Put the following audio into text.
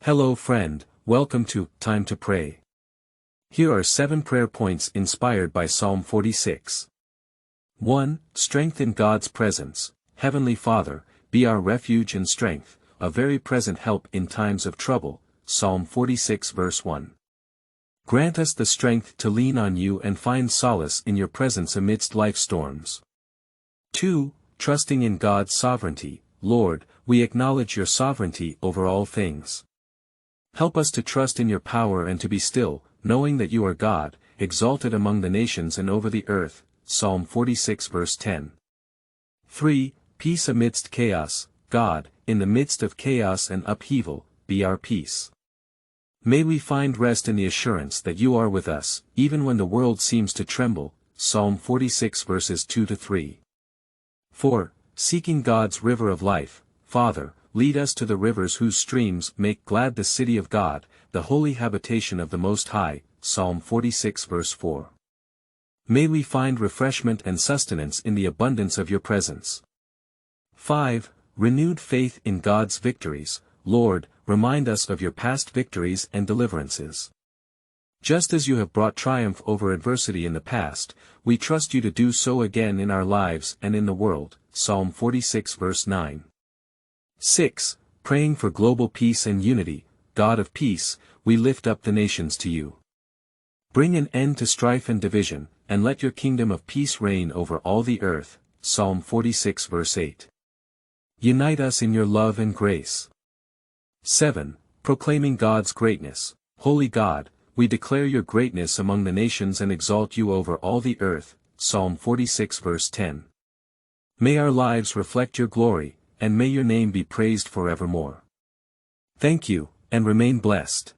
Hello friend, welcome to Time to Pray. Here are 7 prayer points inspired by Psalm 46. 1. Strength in God's presence. Heavenly Father, be our refuge and strength, a very present help in times of trouble. Psalm 46 verse 1. Grant us the strength to lean on you and find solace in your presence amidst life's storms. 2. Trusting in God's sovereignty. Lord, we acknowledge your sovereignty over all things. Help us to trust in your power and to be still, knowing that you are God, exalted among the nations and over the earth. Psalm 46 verse 10. 3. Peace amidst chaos. God, in the midst of chaos and upheaval, be our peace. May we find rest in the assurance that you are with us, even when the world seems to tremble. Psalm 46 verses 2-3. 4. Seeking God's river of life. Father, lead us to the rivers whose streams make glad the city of God, the holy habitation of the Most High. Psalm 46 verse 4. May we find refreshment and sustenance in the abundance of your presence. 5. Renewed faith in God's victories. Lord, remind us of your past victories and deliverances. Just as you have brought triumph over adversity in the past, we trust you to do so again in our lives and in the world. Psalm 46 verse 9. 6. Praying for global peace and unity. God of peace, we lift up the nations to you. Bring an end to strife and division, and let your kingdom of peace reign over all the earth. Psalm 46 verse 8. Unite us in your love and grace. 7. Proclaiming God's greatness. Holy God, we declare your greatness among the nations and exalt you over all the earth. Psalm 46 verse 10. May our lives reflect your glory, and may your name be praised forevermore. Thank you, and remain blessed.